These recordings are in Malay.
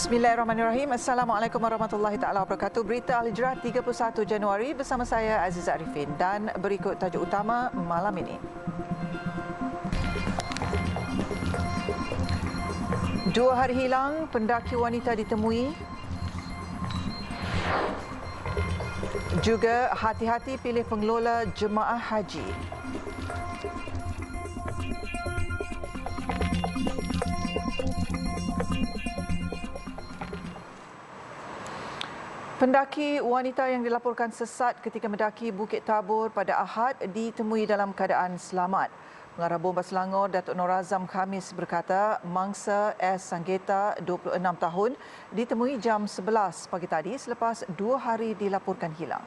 Bismillahirrahmanirrahim. Assalamualaikum warahmatullahi taala wabarakatuh. Berita Al-Hijrah 31 Januari bersama saya Aziza Arifin dan berikut tajuk utama malam ini. 2 hari hilang, pendaki wanita ditemui. Juga hati-hati pilih pengelola jemaah haji. Pendaki wanita yang dilaporkan sesat ketika mendaki Bukit Tabor pada Ahad ditemui dalam keadaan selamat. Pengarah Bomba Selangor, Datuk Nur Azam Khamis berkata mangsa S. Sanggeta, 26 tahun, ditemui jam 11 pagi tadi selepas 2 hari dilaporkan hilang.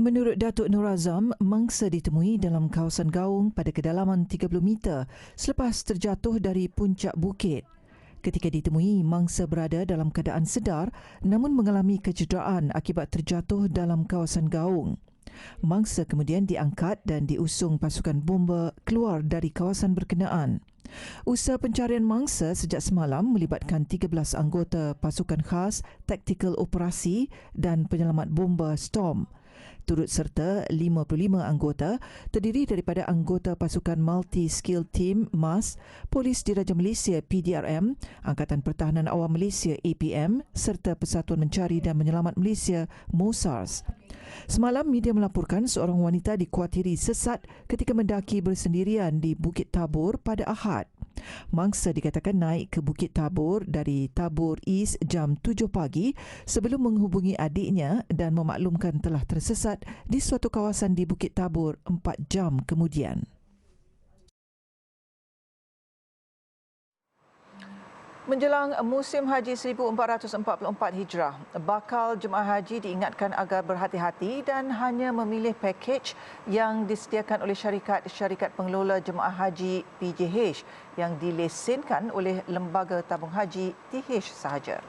Menurut Datuk Nur Azam, mangsa ditemui dalam kawasan gaung pada kedalaman 30 meter selepas terjatuh dari puncak bukit. Ketika ditemui, mangsa berada dalam keadaan sedar namun mengalami kecederaan akibat terjatuh dalam kawasan gaung. Mangsa kemudian diangkat dan diusung pasukan bomba keluar dari kawasan berkenaan. Usaha pencarian mangsa sejak semalam melibatkan 13 anggota pasukan khas, taktikal operasi dan penyelamat bomba Storm. Turut serta 55 anggota terdiri daripada anggota pasukan Multi-Skill Team MAS, Polis Diraja Malaysia PDRM, Angkatan Pertahanan Awam Malaysia APM serta Persatuan Mencari dan Menyelamat Malaysia MOSARS. Semalam media melaporkan seorang wanita dikuatiri sesat ketika mendaki bersendirian di Bukit Tabor pada Ahad. Mangsa dikatakan naik ke Bukit Tabor dari Tabor East jam 7 pagi sebelum menghubungi adiknya dan memaklumkan telah tersesat di suatu kawasan di Bukit Tabor 4 jam kemudian. Menjelang musim haji 1444 Hijrah, bakal jemaah haji diingatkan agar berhati-hati dan hanya memilih pakej yang disediakan oleh syarikat pengelola jemaah haji PJH yang dilesenkan oleh Lembaga Tabung Haji TH sahaja.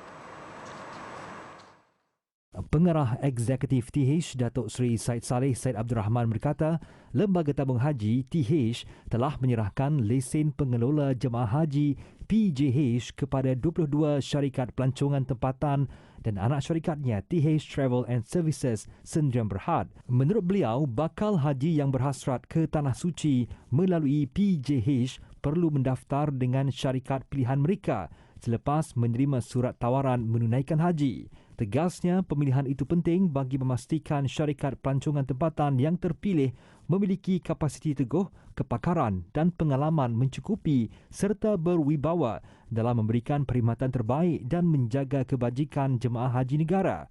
Pengarah Eksekutif TH, Datuk Seri Said Saleh Said Abdul Rahman berkata, Lembaga Tabung Haji TH telah menyerahkan lesen pengelola jemaah haji PJH kepada 22 syarikat pelancongan tempatan dan anak syarikatnya TH Travel and Services Sdn Bhd. Menurut beliau, bakal haji yang berhasrat ke Tanah Suci melalui PJH perlu mendaftar dengan syarikat pilihan mereka selepas menerima surat tawaran menunaikan haji. Tegasnya, pemilihan itu penting bagi memastikan syarikat pelancongan tempatan yang terpilih memiliki kapasiti teguh, kepakaran dan pengalaman mencukupi serta berwibawa dalam memberikan perkhidmatan terbaik dan menjaga kebajikan jemaah haji negara.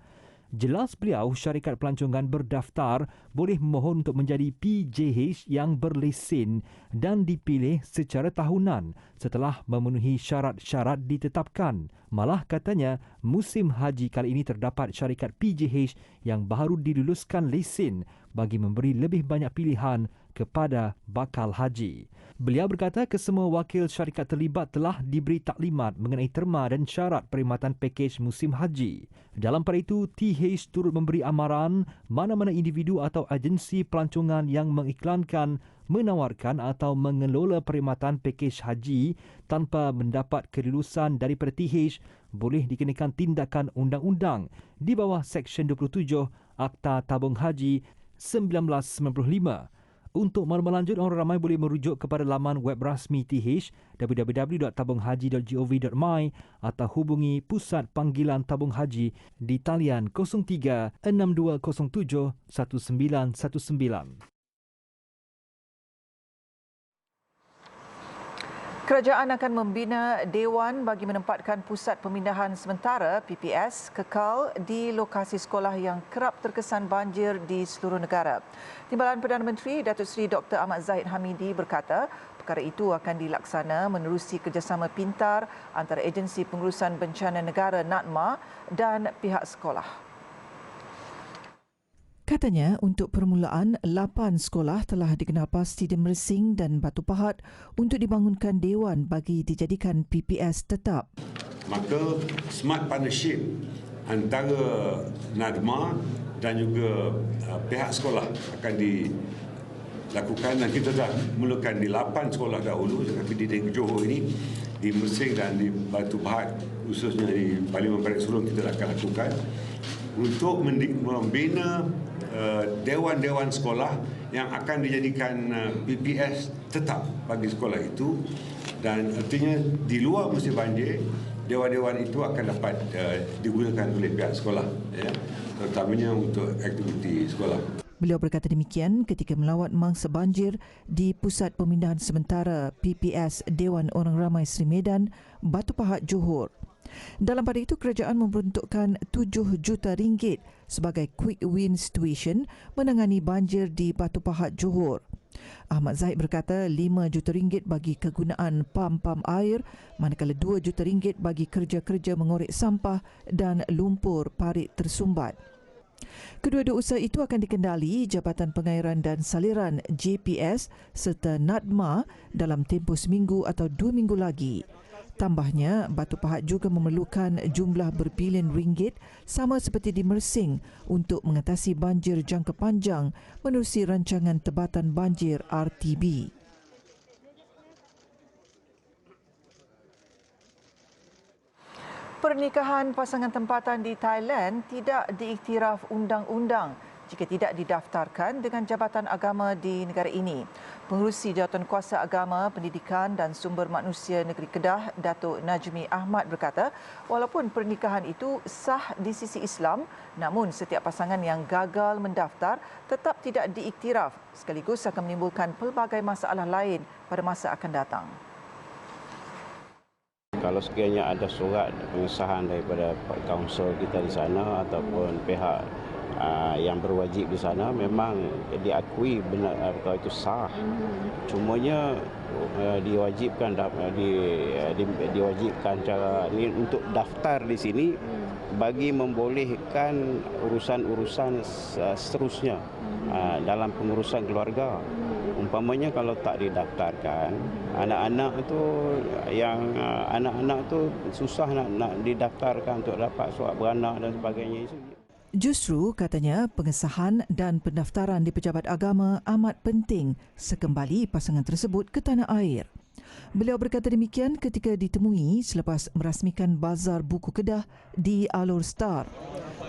Jelas beliau, syarikat pelancongan berdaftar boleh memohon untuk menjadi PJH yang berlesen dan dipilih secara tahunan setelah memenuhi syarat-syarat ditetapkan. Malah katanya, musim haji kali ini terdapat syarikat PJH yang baru diluluskan lesen bagi memberi lebih banyak pilihan kepada bakal haji. Beliau berkata kesemua wakil syarikat terlibat telah diberi taklimat mengenai terma dan syarat perkhidmatan pakej musim haji. Dalam pada itu, TH turut memberi amaran mana-mana individu atau agensi pelancongan yang mengiklankan, menawarkan atau mengelola perkhidmatan pakej haji tanpa mendapat kelulusan daripada TH boleh dikenakan tindakan undang-undang di bawah Seksyen 27 Akta Tabung Haji 1995. Untuk maklumat lanjut, orang ramai boleh merujuk kepada laman web rasmi TH www.tabunghaji.gov.my atau hubungi Pusat Panggilan Tabung Haji di talian 03 6207 1919. Kerajaan akan membina Dewan bagi menempatkan Pusat Pemindahan Sementara PPS kekal di lokasi sekolah yang kerap terkesan banjir di seluruh negara. Timbalan Perdana Menteri Datuk Seri Dr. Ahmad Zahid Hamidi berkata perkara itu akan dilaksana menerusi kerjasama pintar antara Agensi Pengurusan Bencana Negara NADMA dan pihak sekolah. Katanya, untuk permulaan, 8 sekolah telah dikenal pasti di Mersing dan Batu Pahat untuk dibangunkan Dewan bagi dijadikan PPS tetap. Maka smart partnership antara NADMA dan juga pihak sekolah akan dilakukan dan kita dah mulakan di 8 sekolah dahulu, tapi di Johor ini di Mersing dan di Batu Pahat, khususnya di Parlimen Perak Serong, kita akan lakukan untuk membina dewan-dewan sekolah yang akan dijadikan PPS tetap bagi sekolah itu, dan artinya di luar musim banjir dewan-dewan itu akan dapat digunakan oleh pihak sekolah, ya, terutamanya untuk aktiviti sekolah. Beliau berkata demikian ketika melawat mangsa banjir di Pusat Pemindahan Sementara PPS Dewan Orang Ramai Seri Medan, Batu Pahat, Johor. Dalam pada itu, kerajaan memperuntukkan 7 juta ringgit sebagai quick win situation menangani banjir di Batu Pahat, Johor. Ahmad Zahid berkata 5 juta ringgit bagi kegunaan pam-pam air, manakala 2 juta ringgit bagi kerja-kerja mengorek sampah dan lumpur parit tersumbat. Kedua-dua usaha itu akan dikendali Jabatan Pengairan dan Saliran JPS serta NADMA dalam tempoh seminggu atau 2 minggu lagi. Tambahnya, Batu Pahat juga memerlukan jumlah berbilion ringgit sama seperti di Mersing untuk mengatasi banjir jangka panjang menerusi rancangan Tebatan Banjir RTB. Pernikahan pasangan tempatan di Thailand tidak diiktiraf undang-undang jika tidak didaftarkan dengan Jabatan Agama di negara ini. Pengerusi Jawatankuasa Agama, Pendidikan dan Sumber Manusia Negeri Kedah, Datuk Najmi Ahmad berkata, walaupun pernikahan itu sah di sisi Islam, namun setiap pasangan yang gagal mendaftar tetap tidak diiktiraf, sekaligus akan menimbulkan pelbagai masalah lain pada masa akan datang. Kalau sekiranya ada surat pengesahan daripada kaunsil kita di sana ataupun pihak yang berwajib di sana, memang diakui benar atau itu sah. Cumanya diwajibkan cara ini untuk daftar di sini bagi membolehkan urusan-urusan seterusnya dalam pengurusan keluarga. Umpamanya kalau tak didaftarkan, anak-anak tu susah nak didaftarkan untuk dapat surat beranak dan sebagainya. Justru, katanya, pengesahan dan pendaftaran di pejabat agama amat penting sekembali pasangan tersebut ke tanah air. Beliau berkata demikian ketika ditemui selepas merasmikan Bazar Buku Kedah di Alor Star.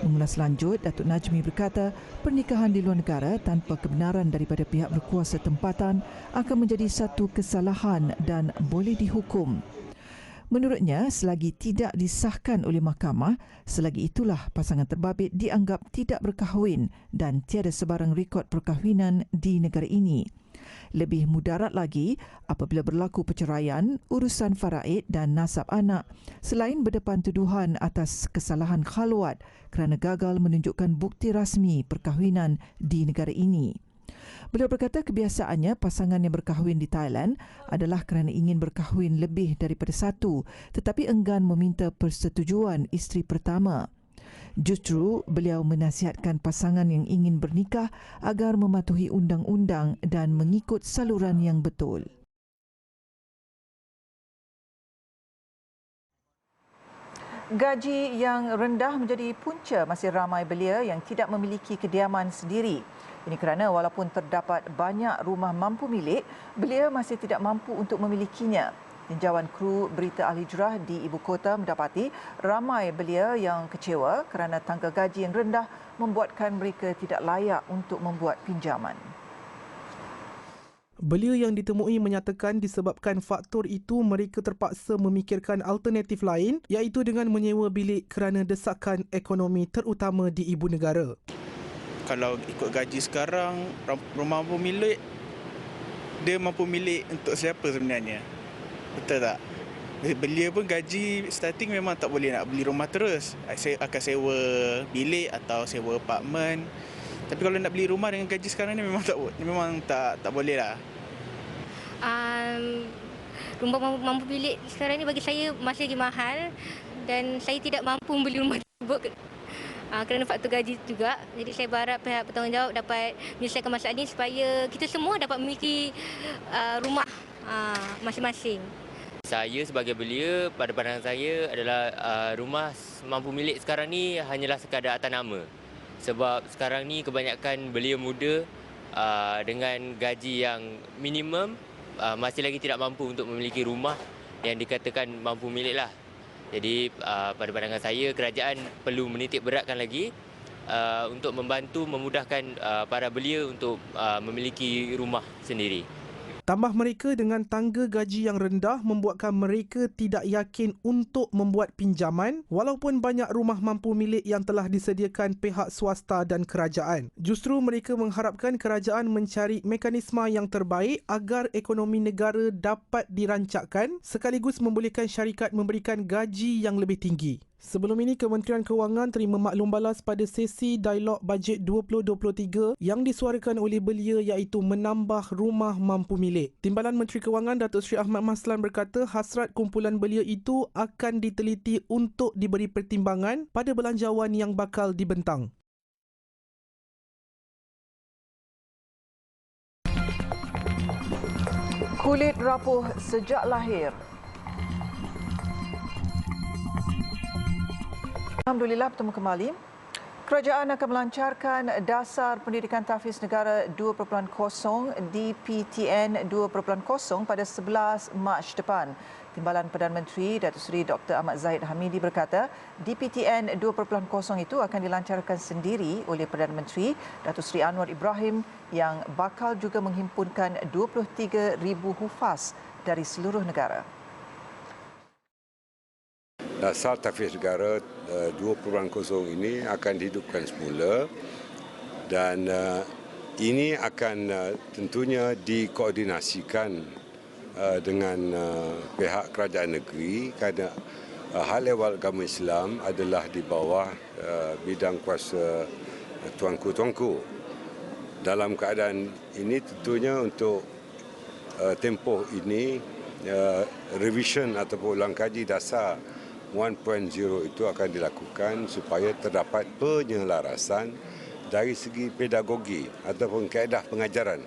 Mengulas lanjut, Datuk Najmi berkata pernikahan di luar negara tanpa kebenaran daripada pihak berkuasa tempatan akan menjadi satu kesalahan dan boleh dihukum. Menurutnya, selagi tidak disahkan oleh mahkamah, selagi itulah pasangan terbabit dianggap tidak berkahwin dan tiada sebarang rekod perkahwinan di negara ini. Lebih mudarat lagi apabila berlaku perceraian, urusan faraid dan nasab anak selain berdepan tuduhan atas kesalahan khalwat kerana gagal menunjukkan bukti rasmi perkahwinan di negara ini. Beliau berkata kebiasaannya pasangan yang berkahwin di Thailand adalah kerana ingin berkahwin lebih daripada satu tetapi enggan meminta persetujuan isteri pertama. Justru, beliau menasihatkan pasangan yang ingin bernikah agar mematuhi undang-undang dan mengikut saluran yang betul. Gaji yang rendah menjadi punca masih ramai belia yang tidak memiliki kediaman sendiri. Ini kerana walaupun terdapat banyak rumah mampu milik, belia masih tidak mampu untuk memilikinya. Tinjauan kru Berita Al-Hijrah di ibu kota mendapati ramai belia yang kecewa kerana tangga gaji yang rendah membuatkan mereka tidak layak untuk membuat pinjaman. Belia yang ditemui menyatakan disebabkan faktor itu mereka terpaksa memikirkan alternatif lain iaitu dengan menyewa bilik kerana desakan ekonomi terutama di ibu negara. Kalau ikut gaji sekarang, rumah mampu milik, dia mampu milik untuk siapa sebenarnya? Betul tak? Belia pun gaji starting memang tak boleh nak beli rumah terus. Saya akan sewa bilik atau sewa apartmen. Tapi kalau nak beli rumah dengan gaji sekarang ni memang tak boleh lah. Rumah mampu bilik sekarang ni bagi saya masih lagi mahal dan saya tidak mampu membeli rumah tersebut kerana faktor gaji juga. Jadi saya berharap pihak bertanggungjawab dapat menyelesaikan masalah ini supaya kita semua dapat memiliki rumah masing-masing. Saya sebagai belia, pada pandangan saya adalah rumah mampu milik sekarang ni hanyalah sekadar atas nama. Sebab sekarang ni kebanyakan belia muda dengan gaji yang minimum masih lagi tidak mampu untuk memiliki rumah yang dikatakan mampu milik lah. Jadi pada pandangan saya, kerajaan perlu menitik beratkan lagi untuk membantu memudahkan para belia untuk memiliki rumah sendiri. Tambah mereka dengan tangga gaji yang rendah membuatkan mereka tidak yakin untuk membuat pinjaman walaupun banyak rumah mampu milik yang telah disediakan pihak swasta dan kerajaan. Justru mereka mengharapkan kerajaan mencari mekanisme yang terbaik agar ekonomi negara dapat dirancakkan sekaligus membolehkan syarikat memberikan gaji yang lebih tinggi. Sebelum ini, Kementerian Kewangan terima maklum balas pada sesi dialog bajet 2023 yang disuarakan oleh belia iaitu menambah rumah mampu milik. Timbalan Menteri Kewangan Datuk Seri Ahmad Maslan berkata hasrat kumpulan belia itu akan diteliti untuk diberi pertimbangan pada belanjawan yang bakal dibentang. Kulit rapuh sejak lahir. Alhamdulillah, bertemu kembali. Kerajaan akan melancarkan Dasar Pendidikan Tahfiz Negara 2.0 DPTN 2.0 pada 11 Mac depan. Timbalan Perdana Menteri Datuk Seri Dr. Ahmad Zahid Hamidi berkata, DPTN 2.0 itu akan dilancarkan sendiri oleh Perdana Menteri Datuk Seri Anwar Ibrahim yang bakal juga menghimpunkan 23,000 hufaz dari seluruh negara. Dasar Tahfiz Negara 2.0 ini akan dihidupkan semula dan ini akan tentunya dikoordinasikan dengan pihak kerajaan negeri kerana hal ehwal agama Islam adalah di bawah bidang kuasa tuanku-tuanku. Dalam keadaan ini tentunya untuk tempoh ini revision ataupun ulang kaji dasar 1.0 itu akan dilakukan supaya terdapat penyelarasan dari segi pedagogi ataupun kaedah pengajaran.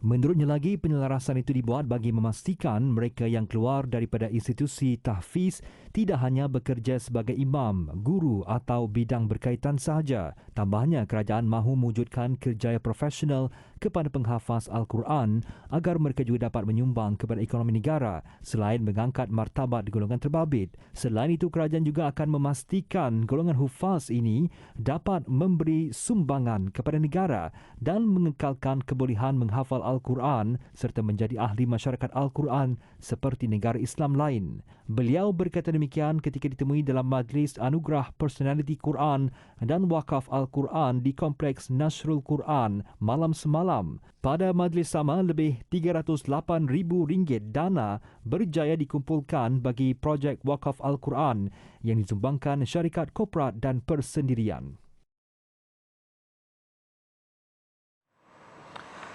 Menurutnya lagi, penyelarasan itu dibuat bagi memastikan mereka yang keluar daripada institusi tahfiz tidak hanya bekerja sebagai imam, guru atau bidang berkaitan sahaja. Tambahnya, kerajaan mahu mewujudkan kerjaya profesional kepada penghafaz Al-Quran agar mereka juga dapat menyumbang kepada ekonomi negara selain mengangkat martabat golongan terbabit. Selain itu, kerajaan juga akan memastikan golongan hufaz ini dapat memberi sumbangan kepada negara dan mengekalkan kebolehan menghafal Al-Quran serta menjadi ahli masyarakat Al-Quran seperti negara Islam lain. Beliau berkata demikian ketika ditemui dalam Majlis Anugerah Personaliti Quran dan Wakaf Al-Quran di Kompleks Nasrul Quran malam semalam. Pada majlis sama, lebih RM308,000 dana berjaya dikumpulkan bagi projek Wakaf Al-Quran yang disumbangkan syarikat korporat dan persendirian.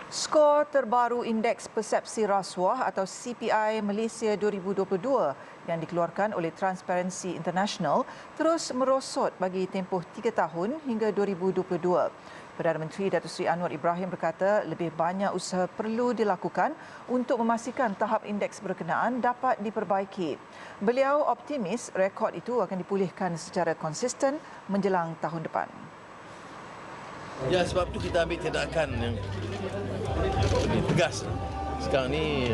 Skor terbaru Indeks Persepsi Rasuah atau CPI Malaysia 2022 yang dikeluarkan oleh Transparency International terus merosot bagi tempoh 3 tahun hingga 2022. Perdana Menteri Datuk Seri Anwar Ibrahim berkata lebih banyak usaha perlu dilakukan untuk memastikan tahap indeks berkenaan dapat diperbaiki. Beliau optimis rekod itu akan dipulihkan secara konsisten menjelang tahun depan. Ya, sebab tu kita ambil tindakan yang lebih tegas. Sekarang ni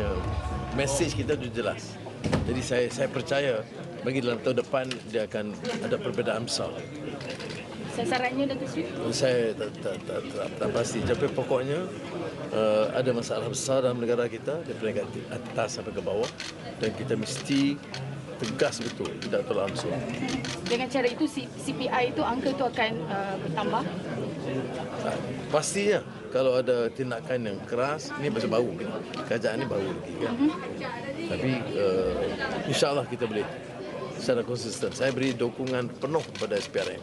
mesej kita sudah jelas. Jadi saya percaya bagi dalam tahun depan dia akan ada perbezaan besar. Sasarannya Datuk Seri? Saya tak pasti. Tapi pokoknya ada masalah besar dalam negara kita daripada atas sampai ke bawah dan kita mesti tegas betul, tidak terlangsung. Dengan cara itu CPI itu angka itu akan bertambah? Pastinya kalau ada tindakan yang keras, ini masih baru kan. Kerajaan ini baru lagi kan. Tapi insya-Allah kita boleh secara konsisten. Saya beri dukungan penuh kepada SPRM.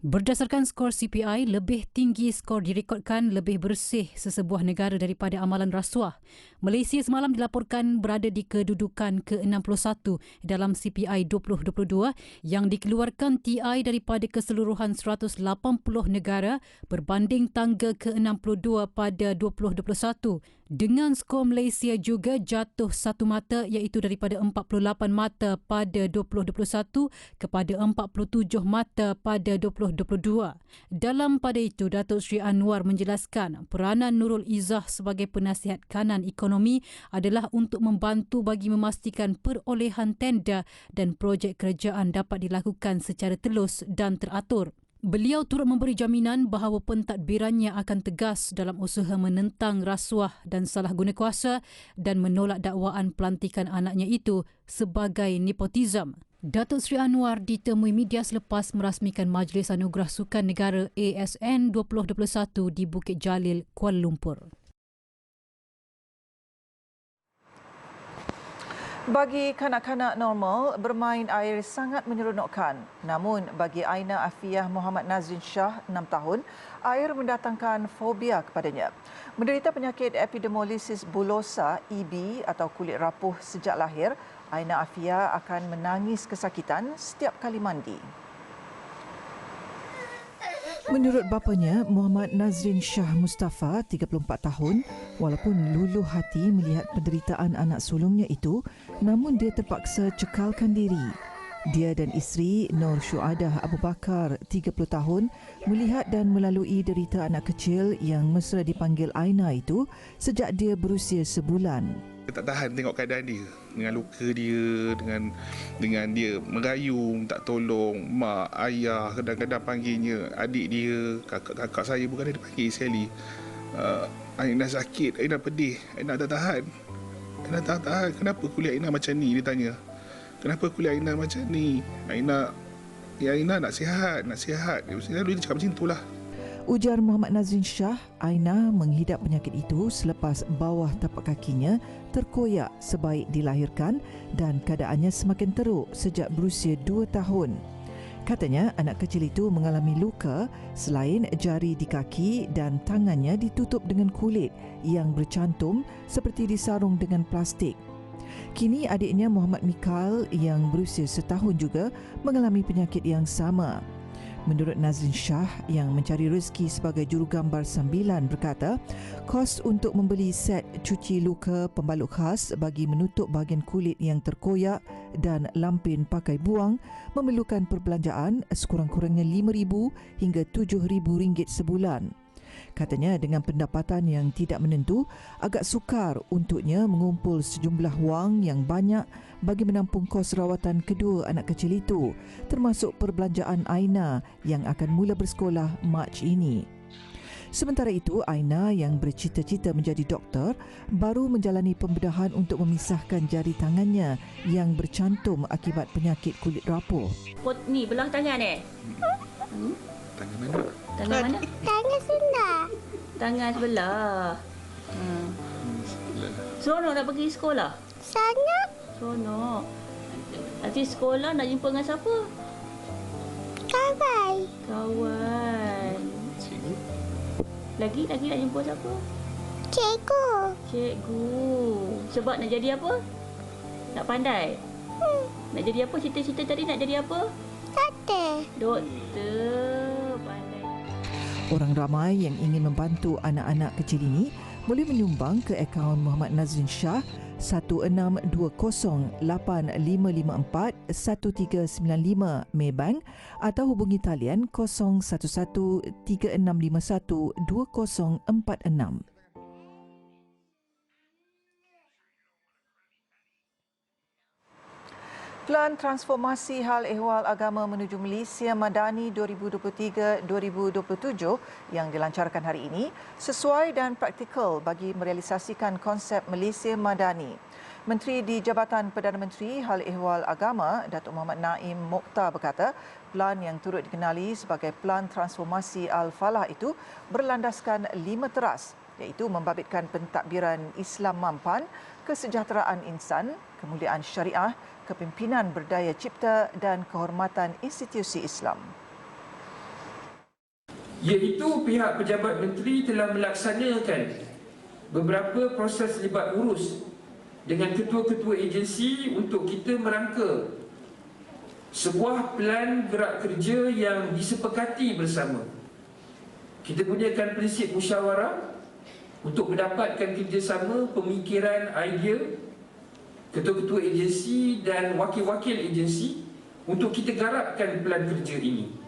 Berdasarkan skor CPI, lebih tinggi skor direkodkan lebih bersih sesebuah negara daripada amalan rasuah. Malaysia semalam dilaporkan berada di kedudukan ke-61 dalam CPI 2022 yang dikeluarkan TI daripada keseluruhan 180 negara berbanding tangga ke-62 pada 2021 Dengan skor Malaysia juga jatuh 1 mata iaitu daripada 48 mata pada 2021 kepada 47 mata pada 2022. Dalam pada itu, Datuk Seri Anwar menjelaskan peranan Nurul Izzah sebagai penasihat kanan ekonomi adalah untuk membantu bagi memastikan perolehan tender dan projek kerajaan dapat dilakukan secara telus dan teratur. Beliau turut memberi jaminan bahawa pentadbirannya akan tegas dalam usaha menentang rasuah dan salah guna kuasa dan menolak dakwaan pelantikan anaknya itu sebagai nepotism. Datuk Seri Anwar ditemui media selepas merasmikan Majlis Anugerah Sukan Negara ASN 2021 di Bukit Jalil, Kuala Lumpur. Bagi kanak-kanak normal, bermain air sangat menyeronokkan. Namun bagi Aina Afiah Muhammad Nazrin Shah, 6 tahun, air mendatangkan fobia kepadanya. Menderita penyakit epidermolysis bullosa (EB) atau kulit rapuh sejak lahir, Aina Afiah akan menangis kesakitan setiap kali mandi. Menurut bapanya, Muhammad Nazrin Shah Mustafa, 34 tahun, walaupun luluh hati melihat penderitaan anak sulungnya itu, namun dia terpaksa cekalkan diri. Dia dan isteri Nur Syuadah Abu Bakar, 30 tahun, melihat dan melalui derita anak kecil yang mesra dipanggil Aina itu sejak dia berusia sebulan. Dia tak tahan tengok keadaan dia, dengan luka dia, dengan dia merayu, tak tolong mak, ayah, kadang-kadang panggilnya adik dia, kakak saya bukan dia panggil sekali. Aina sakit, Aina pedih, Aina tak tahan. Aina tak tahan. Kenapa kulit Aina macam ni, dia tanya. Kenapa kulit Aina macam ni? Aina nak sihat, nak sihat. Dia cakap macam itulah. Ujar Muhammad Nazrin Shah, Aina menghidap penyakit itu selepas bawah tapak kakinya terkoyak sebaik dilahirkan dan keadaannya semakin teruk sejak berusia 2 tahun. Katanya anak kecil itu mengalami luka selain jari di kaki dan tangannya ditutup dengan kulit yang bercantum seperti disarung dengan plastik. Kini adiknya Muhammad Mikael yang berusia 1 tahun juga mengalami penyakit yang sama. Menurut Nazrin Shah yang mencari rezeki sebagai jurugambar sambilan berkata, kos untuk membeli set cuci luka pembalut khas bagi menutup bahagian kulit yang terkoyak dan lampin pakai buang memerlukan perbelanjaan sekurang-kurangnya RM5,000 hingga RM7,000 sebulan. Katanya dengan pendapatan yang tidak menentu, agak sukar untuknya mengumpul sejumlah wang yang banyak bagi menampung kos rawatan kedua anak kecil itu, termasuk perbelanjaan Aina yang akan mula bersekolah Mac ini. Sementara itu, Aina yang bercita-cita menjadi doktor baru menjalani pembedahan untuk memisahkan jari tangannya yang bercantum akibat penyakit kulit rapuh. Ni belah tangan Tangan mana? Tangan mana? Tangan sebelah. Tangan sebelah. Seronok nak pergi sekolah? Seronok. Seronok. Nanti sekolah nak jumpa dengan siapa? Kawan. Kawan. Lagi nak jumpa siapa? Cikgu. Cikgu. Sebab nak jadi apa? Nak pandai? Nak jadi apa? Cita-cita tadi nak jadi apa? Doktor. Doktor. Pandai. Orang ramai yang ingin membantu anak-anak kecil ini boleh menyumbang ke akaun Muhammad Nazrin Shah 162085541395 Maybank atau hubungi talian 0113651246. Pelan Transformasi Hal Ehwal Agama menuju Malaysia Madani 2023-2027 yang dilancarkan hari ini sesuai dan praktikal bagi merealisasikan konsep Malaysia Madani. Menteri di Jabatan Perdana Menteri Hal Ehwal Agama, Datuk Muhammad Naim Mokhtar berkata, pelan yang turut dikenali sebagai Pelan Transformasi Al-Falah itu berlandaskan 5 teras, iaitu membabitkan pentadbiran Islam mampan, kesejahteraan insan, kemuliaan syariah, kepimpinan berdaya cipta dan kehormatan institusi Islam. Iaitu pihak pejabat menteri telah melaksanakan beberapa proses libat urus dengan ketua-ketua agensi untuk kita merangka sebuah pelan gerak kerja yang disepakati bersama. Kita gunakan prinsip musyawarah untuk mendapatkan kerjasama pemikiran idea ketua-ketua agensi dan wakil-wakil agensi untuk kita garapkan pelan kerja ini.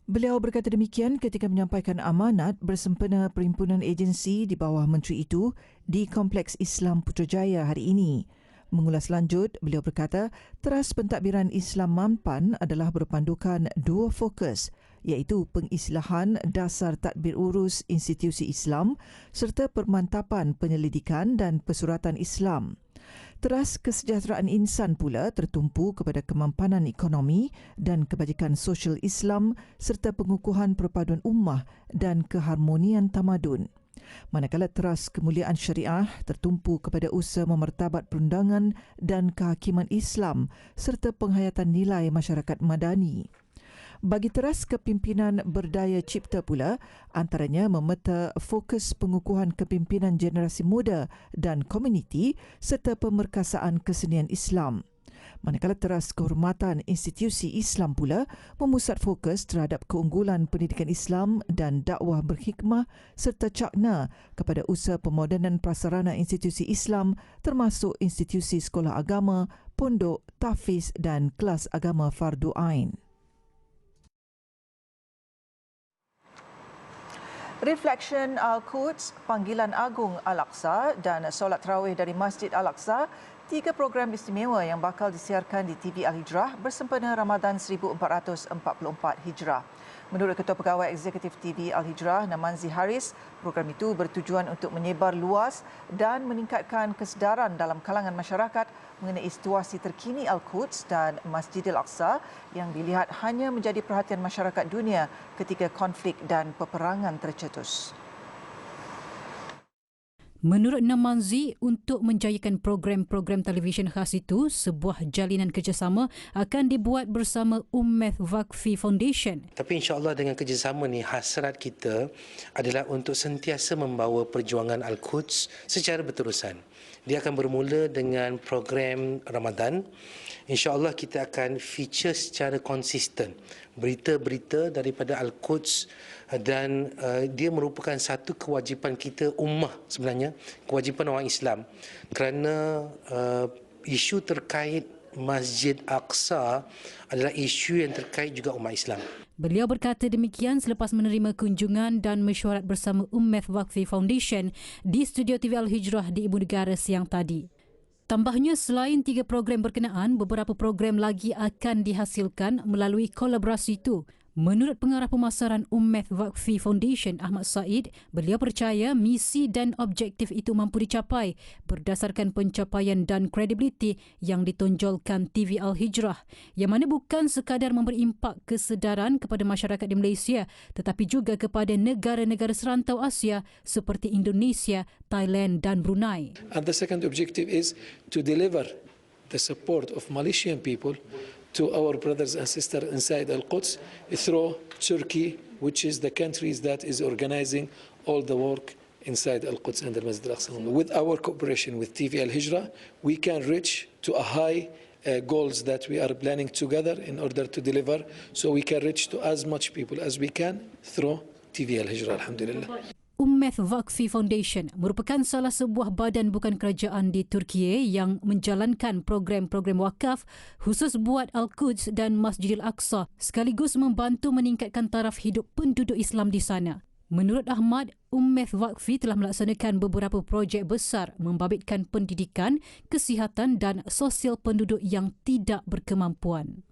Beliau berkata demikian ketika menyampaikan amanat bersempena perhimpunan agensi di bawah menteri itu di Kompleks Islam Putrajaya hari ini. Mengulas lanjut, beliau berkata teras pentadbiran Islam Mampan adalah berpandukan dua fokus, iaitu pengislahan dasar tadbir urus institusi Islam serta permantapan penyelidikan dan pesuratan Islam. Teras kesejahteraan insan pula tertumpu kepada kemampanan ekonomi dan kebajikan sosial Islam serta pengukuhan perpaduan ummah dan keharmonian tamadun. Manakala teras kemuliaan syariah tertumpu kepada usaha memartabat perundangan dan kehakiman Islam serta penghayatan nilai masyarakat madani. Bagi teras kepimpinan berdaya cipta pula, antaranya memeta fokus pengukuhan kepimpinan generasi muda dan komuniti serta pemerkasaan kesenian Islam. Manakala teras kehormatan institusi Islam pula memusat fokus terhadap keunggulan pendidikan Islam dan dakwah berhikmah serta cakna kepada usaha pemodenan prasarana institusi Islam termasuk institusi sekolah agama, pondok, tahfiz dan kelas agama fardu ain. Reflection Al-Quds, Panggilan Agung Al-Aqsa dan solat tarawih dari Masjid Al-Aqsa, 3 program istimewa yang bakal disiarkan di TV Al-Hijrah bersempena Ramadan 1444 Hijrah. Menurut Ketua Pegawai Eksekutif TV Al-Hijrah, Namanzi Haris, program itu bertujuan untuk menyebar luas dan meningkatkan kesedaran dalam kalangan masyarakat mengenai situasi terkini Al-Quds dan Masjid Al-Aqsa yang dilihat hanya menjadi perhatian masyarakat dunia ketika konflik dan peperangan tercetus. Menurut Namanzi, untuk menjayakan program-program televisyen khas itu, sebuah jalinan kerjasama akan dibuat bersama Ummah Waqfi Foundation. Tapi insya-Allah dengan kerjasama ni hasrat kita adalah untuk sentiasa membawa perjuangan Al-Quds secara berterusan. Dia akan bermula dengan program Ramadan. InsyaAllah kita akan feature secara konsisten berita-berita daripada Al-Quds dan dia merupakan satu kewajipan kita ummah sebenarnya, kewajipan orang Islam kerana isu terkait Masjid Aqsa adalah isu yang terkait juga umat Islam. Beliau berkata demikian selepas menerima kunjungan dan mesyuarat bersama Ummah Waqfi Foundation di studio TV Al-Hijrah di Ibu Negara siang tadi. Tambahnya, selain 3 program berkenaan, beberapa program lagi akan dihasilkan melalui kolaborasi itu. Menurut pengarah pemasaran Ummah Waqfi Foundation Ahmad Said, beliau percaya misi dan objektif itu mampu dicapai berdasarkan pencapaian dan kredibiliti yang ditonjolkan TV Al-Hijrah, yang mana bukan sekadar memberi impak kesedaran kepada masyarakat di Malaysia tetapi juga kepada negara-negara serantau Asia seperti Indonesia, Thailand dan Brunei. And the second objective is to deliver the support of Malaysian people to our brothers and sisters inside Al-Quds through Turkey, which is the country that is organizing all the work inside Al-Quds and the Masjid Al-Aqsa. With our cooperation with TV Al-Hijrah, we can reach to a high goals that we are planning together in order to deliver, so we can reach to as much people as we can through TV Al-Hijrah, alhamdulillah. Ummah Waqfi Foundation merupakan salah sebuah badan bukan kerajaan di Turkiye yang menjalankan program-program wakaf khusus buat Al-Quds dan Masjid Al-Aqsa sekaligus membantu meningkatkan taraf hidup penduduk Islam di sana. Menurut Ahmad, Ummah Waqfi telah melaksanakan beberapa projek besar membabitkan pendidikan, kesihatan dan sosial penduduk yang tidak berkemampuan.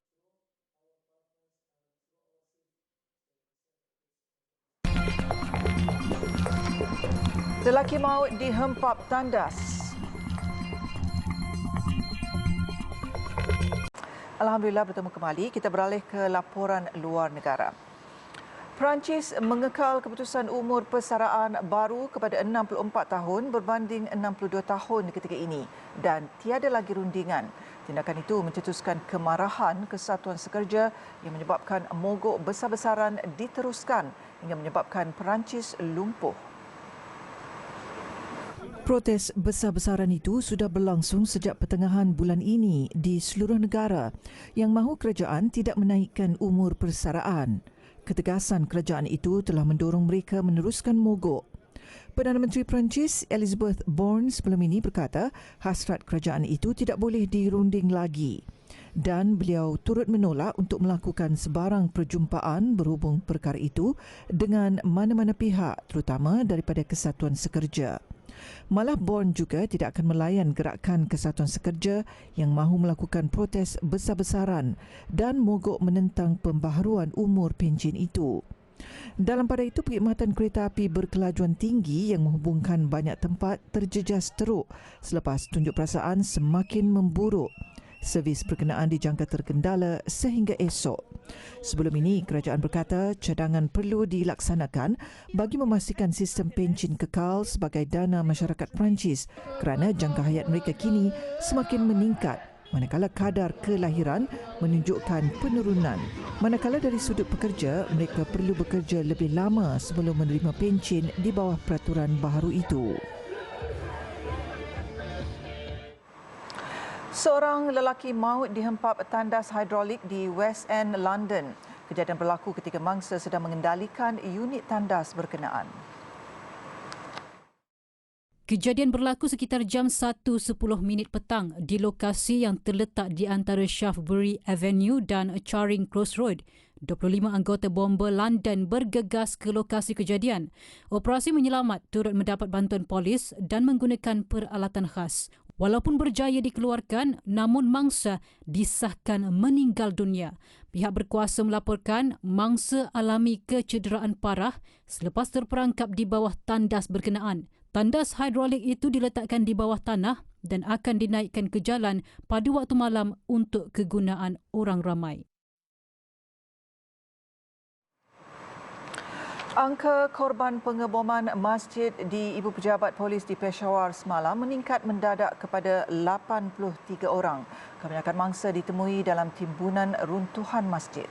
Lelaki maut dihempap tandas. Alhamdulillah, bertemu kembali. Kita beralih ke laporan luar negara. Perancis mengekal keputusan umur persaraan baru kepada 64 tahun berbanding 62 tahun ketika ini dan tiada lagi rundingan. Tindakan itu mencetuskan kemarahan Kesatuan Sekerja yang menyebabkan mogok besar-besaran diteruskan hingga menyebabkan Perancis lumpuh. Protes besar-besaran itu sudah berlangsung sejak pertengahan bulan ini di seluruh negara yang mahu kerajaan tidak menaikkan umur persaraan. Ketegasan kerajaan itu telah mendorong mereka meneruskan mogok. Perdana Menteri Perancis Elizabeth Borne sebelum ini berkata hasrat kerajaan itu tidak boleh dirunding lagi dan beliau turut menolak untuk melakukan sebarang perjumpaan berhubung perkara itu dengan mana-mana pihak terutama daripada Kesatuan Sekerja. Malah Borne juga tidak akan melayan gerakan Kesatuan Sekerja yang mahu melakukan protes besar-besaran dan mogok menentang pembaharuan umur pencen itu. Dalam pada itu, perkhidmatan kereta api berkelajuan tinggi yang menghubungkan banyak tempat terjejas teruk selepas tunjuk perasaan semakin memburuk. Servis berkenaan dijangka terkendala sehingga esok. Sebelum ini, kerajaan berkata cadangan perlu dilaksanakan bagi memastikan sistem pencen kekal sebagai dana masyarakat Perancis kerana jangka hayat mereka kini semakin meningkat manakala kadar kelahiran menunjukkan penurunan. Manakala dari sudut pekerja, mereka perlu bekerja lebih lama sebelum menerima pencen di bawah peraturan baharu itu. Seorang lelaki maut dihempap tandas hidrolik di West End, London. Kejadian berlaku ketika mangsa sedang mengendalikan unit tandas berkenaan. Kejadian berlaku sekitar jam 1.10 petang di lokasi yang terletak di antara Shaftesbury Avenue dan Charing Cross Road. 25 anggota bomber London bergegas ke lokasi kejadian. Operasi menyelamat turut mendapat bantuan polis dan menggunakan peralatan khas. Walaupun berjaya dikeluarkan, namun mangsa disahkan meninggal dunia. Pihak berkuasa melaporkan mangsa alami kecederaan parah selepas terperangkap di bawah tandas berkenaan. Tandas hidrolik itu diletakkan di bawah tanah dan akan dinaikkan ke jalan pada waktu malam untuk kegunaan orang ramai. Angka korban pengeboman masjid di Ibu Pejabat Polis di Peshawar semalam meningkat mendadak kepada 83 orang. Kebanyakan mangsa ditemui dalam timbunan runtuhan masjid.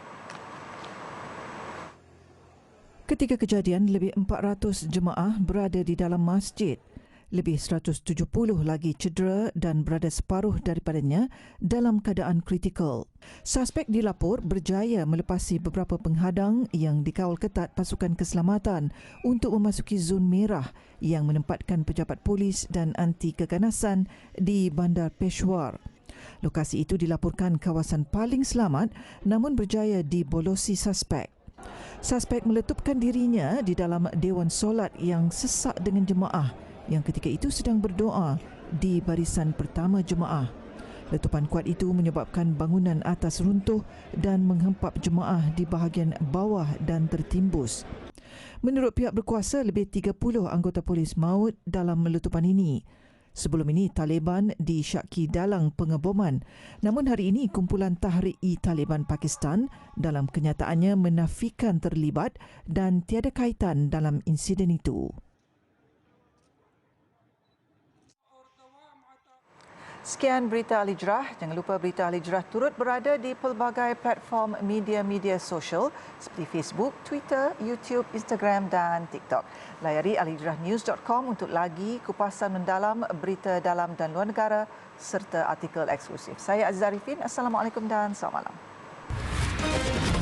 Ketika kejadian, lebih 400 jemaah berada di dalam masjid. Lebih 170 lagi cedera dan berada separuh daripadanya dalam keadaan kritikal. Suspek dilapor berjaya melepasi beberapa penghadang yang dikawal ketat pasukan keselamatan untuk memasuki zon merah yang menempatkan pejabat polis dan anti keganasan di Bandar Peshawar. Lokasi itu dilaporkan kawasan paling selamat namun berjaya dibolosi suspek. Suspek meletupkan dirinya di dalam dewan solat yang sesak dengan jemaah yang ketika itu sedang berdoa di barisan pertama jemaah. Letupan kuat itu menyebabkan bangunan atas runtuh dan menghempap jemaah di bahagian bawah dan tertimbus. Menurut pihak berkuasa, lebih 30 anggota polis maut dalam letupan ini. Sebelum ini, Taliban disyaki dalam pengeboman. Namun hari ini, kumpulan Tahrik-i-Taliban Pakistan dalam kenyataannya menafikan terlibat dan tiada kaitan dalam insiden itu. Sekian Berita Al Hijrah. Jangan lupa Berita Al Hijrah turut berada di pelbagai platform media sosial seperti Facebook, Twitter, YouTube, Instagram dan TikTok. Layari alhijrahnews.com untuk lagi kupasan mendalam berita dalam dan luar negara serta artikel eksklusif. Saya Aziz Arifin. Assalamualaikum dan selamat malam.